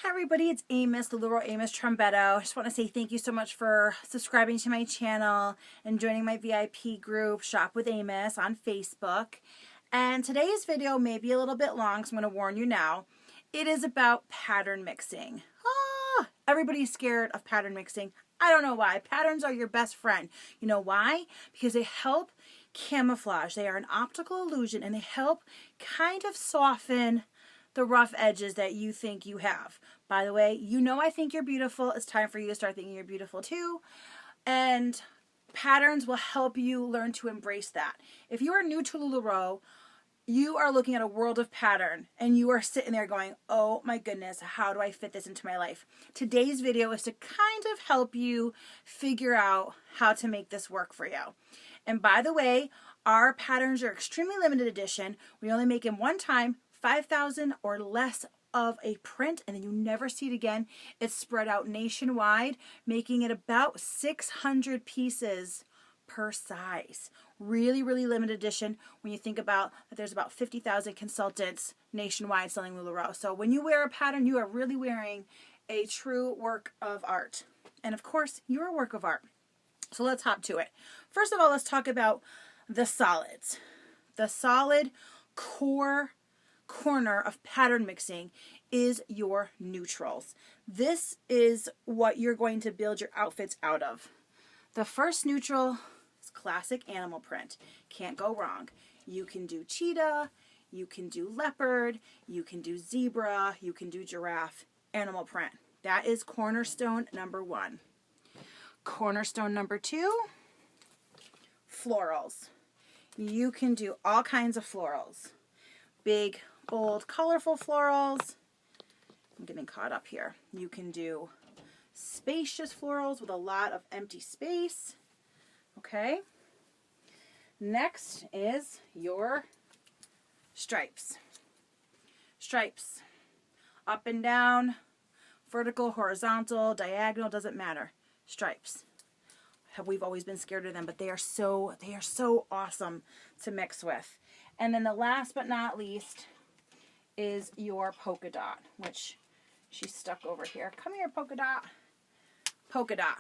Hi everybody, it's Amos, LuLaRoe, Amos Trombetto. I just want to say thank you so much for subscribing to my channel and joining my VIP group, Shop with Amos, on Facebook. And today's video may be a little bit long, so I'm going to warn you now. It is about pattern mixing. Everybody's scared of pattern mixing. I don't know why. Patterns are your best friend. You know why? Because they help camouflage. They are an optical illusion and they help kind of soften the rough edges that you think you have. By the way, you know I think you're beautiful. It's time for you to start thinking you're beautiful too. And patterns will help you learn to embrace that. If you are new to LuLaRoe, you are looking at a world of pattern and you are sitting there going, oh my goodness, how do I fit this into my life? Today's video is to kind of help you figure out how to make this work for you. And by the way, our patterns are extremely limited edition. We only make them one time, 5,000 or less of a print, and then you never see it again. It's spread out nationwide, making it about 600 pieces per size. Really, really limited edition when you think about that there's about 50,000 consultants nationwide selling LuLaRoe. So when you wear a pattern, you are really wearing a true work of art. And of course, you're a work of art. So let's hop to it. First of all, let's talk about the solids. The solid corner of pattern mixing is your neutrals. This is what you're going to build your outfits out of. The first neutral is classic animal print. Can't go wrong. You can do cheetah, you can do leopard, you can do zebra, you can do giraffe, animal print. That is cornerstone number one. Cornerstone number two, florals. You can do all kinds of florals. Big, bold, colorful florals. I'm getting caught up here. You can do spacious florals with a lot of empty space. Okay. Next is your stripes. Stripes. Up and down, vertical, horizontal, diagonal, doesn't matter. Stripes. We've always been scared of them, but they are so awesome to mix with. And then the last but not least is your polka dot, which she's stuck over here. Come here, polka dot. Polka dot.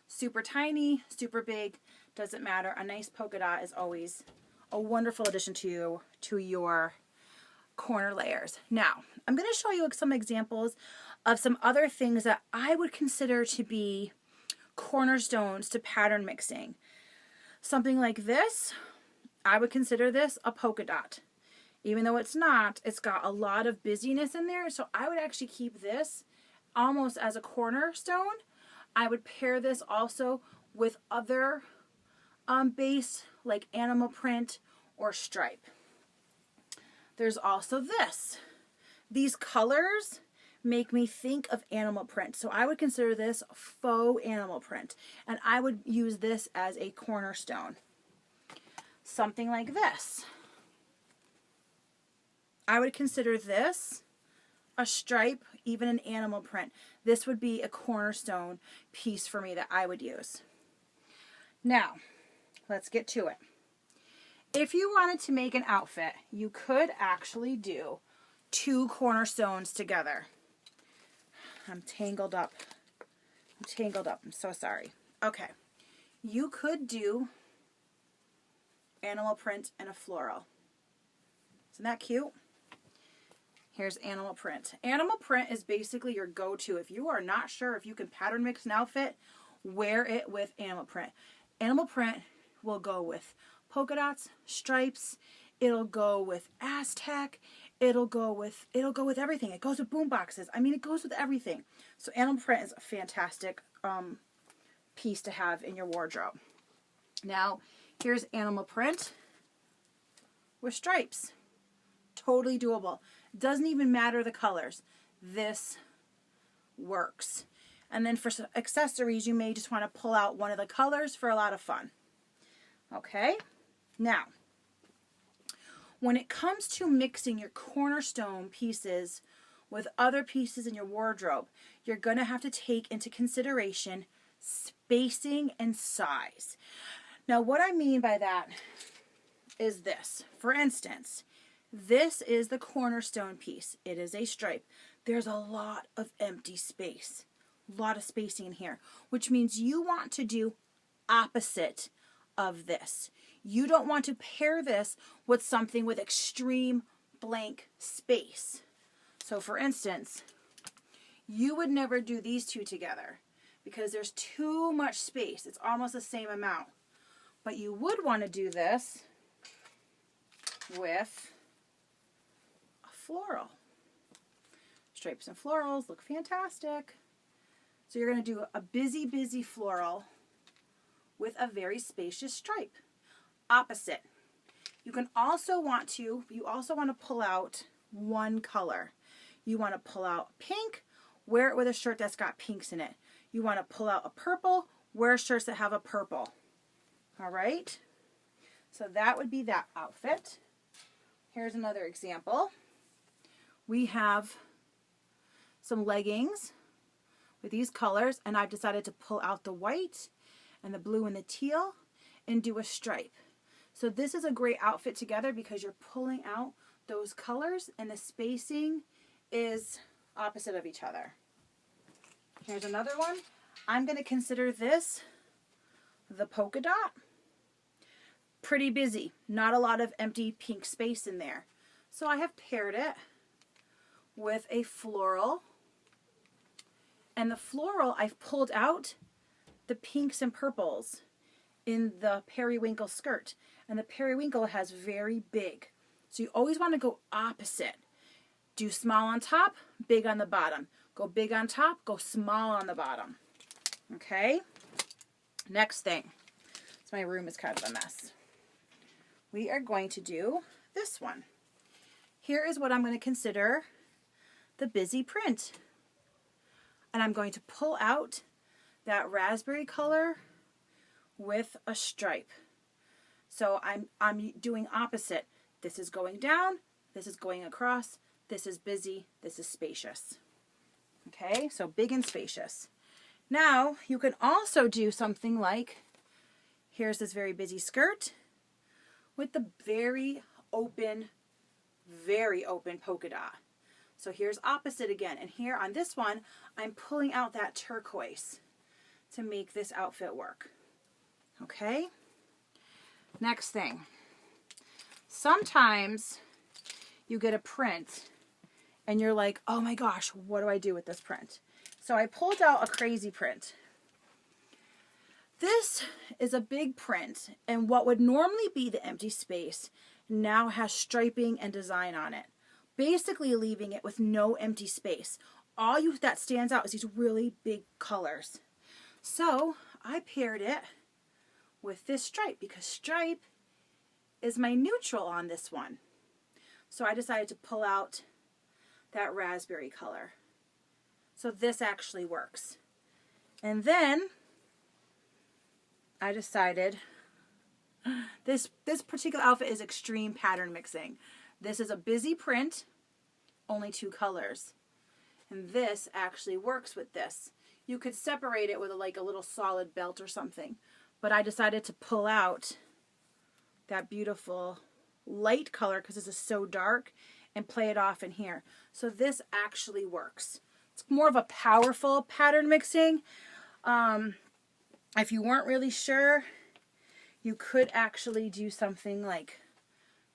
Super tiny, super big, doesn't matter. A nice polka dot is always a wonderful addition to your corner layers. Now, I'm going to show you some examples of some other things that I would consider to be cornerstones to pattern mixing. Something like this, I would consider this a polka dot. Even though it's not, it's got a lot of busyness in there, so I would actually keep this almost as a cornerstone. I would pair this also with other base like animal print or stripe. There's also this. These colors make me think of animal print, so I would consider this faux animal print, and I would use this as a cornerstone. Something like this. I would consider this a stripe, even an animal print. This would be a cornerstone piece for me that I would use. Now, let's get to it. If you wanted to make an outfit, you could actually do two cornerstones together. I'm tangled up. I'm so sorry. Okay. You could do animal print and a floral. Isn't that cute? Here's animal print. Animal print is basically your go-to. If you are not sure if you can pattern mix an outfit, wear it with animal print. Animal print will go with polka dots, stripes, it'll go with Aztec, it'll go with everything. It goes with boom boxes. I mean, it goes with everything. So animal print is a fantastic piece to have in your wardrobe. Now, here's animal print with stripes. Totally doable. Doesn't even matter the colors. This works. And then for accessories, you may just want to pull out one of the colors for a lot of fun. Okay? Now, when it comes to mixing your cornerstone pieces with other pieces in your wardrobe, you're going to have to take into consideration spacing and size. Now, what I mean by that is this. For instance, This is the cornerstone piece. It is a stripe. There's a lot of empty space, a lot of spacing in here, which means you want to do opposite of this. You don't want to pair this with something with extreme blank space. So for instance, you would never do these two together because there's too much space. It's almost the same amount. But you would want to do this with a floral. Stripes and florals look fantastic. So you're going to do a busy, busy floral with a very spacious stripe. Opposite. You also want to pull out one color. You want to pull out pink, wear it with a shirt that's got pinks in it. You want to pull out a purple, wear shirts that have a purple. All right? So that would be that outfit. Here's another example. We have some leggings with these colors, and I've decided to pull out the white and the blue and the teal and do a stripe. So this is a great outfit together because you're pulling out those colors and the spacing is opposite of each other. Here's another one. I'm going to consider this the polka dot. Pretty busy. Not a lot of empty pink space in there. So I have paired it with a floral. And the floral, I've pulled out the pinks and purples in the periwinkle skirt. And the periwinkle has very big. So you always want to go opposite. Do small on top, big on the bottom. Go big on top, go small on the bottom. Okay? Next thing. So my room is kind of a mess. We are going to do this one. Here is what I'm going to consider the busy print. And I'm going to pull out that raspberry color with a stripe. So I'm doing opposite. This is going down, this is going across, this is busy, this is spacious. Okay, so big and spacious. Now, you can also do something like, here's this very busy skirt with the very open polka dot. So here's opposite again. And here on this one, I'm pulling out that turquoise to make this outfit work. Okay? Next thing. Sometimes you get a print and you're like, oh my gosh, what do I do with this print? So I pulled out a crazy print. This is a big print, and what would normally be the empty space now has striping and design on it, basically leaving it with no empty space. All that stands out is these really big colors. So I paired it with this stripe because stripe is my neutral on this one. So I decided to pull out that raspberry color. So this actually works. And then I decided this particular outfit is extreme pattern mixing. This is a busy print, only 2 colors. And this actually works with this. You could separate it with like a little solid belt or something. But I decided to pull out that beautiful light color because this is so dark and play it off in here. So this actually works. It's more of a powerful pattern mixing. If you weren't really sure, you could actually do something like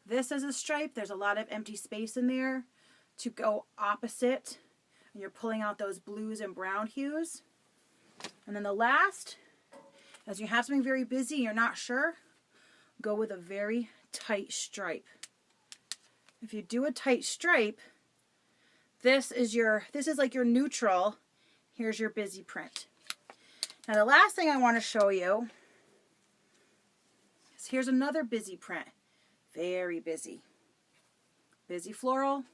this as a stripe. There's a lot of empty space in there to go opposite. And you're pulling out those blues and brown hues. And then the last, as you have something very busy, you're not sure, go with a very tight stripe. If you do a tight stripe, this is like your neutral. Here's your busy print. Now the last thing I want to show you is here's another busy print. Very busy. Busy floral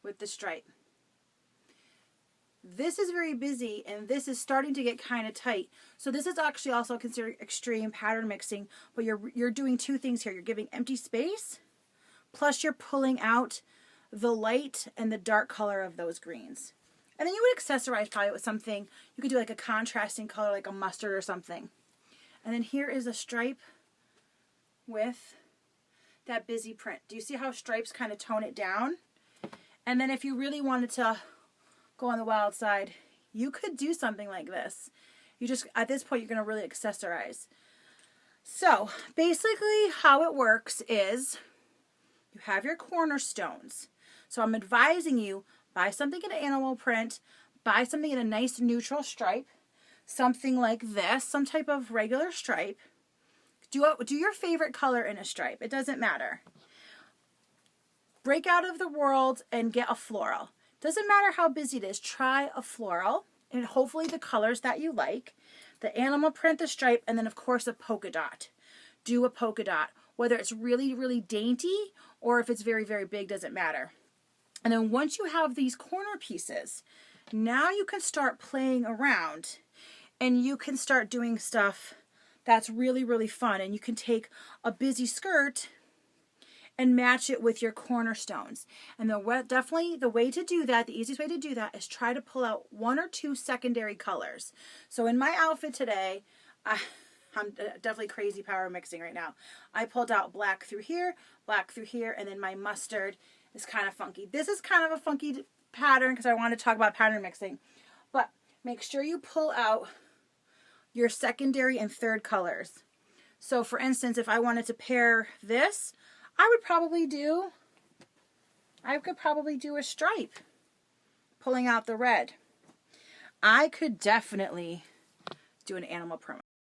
with the stripe. This is very busy and this is starting to get kind of tight. So this is actually also considered extreme pattern mixing, but you're doing 2 things here. You're giving empty space, plus you're pulling out the light and the dark color of those greens. And then you would accessorize probably with something. You could do like a contrasting color, like a mustard or something. And then here is a stripe with that busy print. Do you see how stripes kind of tone it down? And then if you really wanted to go on the wild side, you could do something like this. You just, at this point, you're going to really accessorize. So basically how it works is you have your cornerstones. So I'm advising you, buy something in an animal print, buy something in a nice neutral stripe, something like this, some type of regular stripe. Do your favorite color in a stripe. It doesn't matter. Break out of the world and get a floral. Doesn't matter how busy it is. Try a floral and hopefully the colors that you like. The animal print, the stripe, and then of course a polka dot. Do a polka dot. Whether it's really, really dainty or if it's very, very big, doesn't matter. And then once you have these corner pieces, now you can start playing around and you can start doing stuff that's really, really fun. And you can take a busy skirt and match it with your cornerstones. And definitely the way to do that, the easiest way to do that is try to pull out 1 or 2 secondary colors. So in my outfit today, I'm definitely crazy power mixing right now. I pulled out black through here, and then my mustard is kind of funky. This is kind of a funky pattern because I want to talk about pattern mixing. But make sure you pull out your secondary and third colors. So for instance, if I wanted to pair this, I could probably do a stripe, pulling out the red. I could definitely do an animal print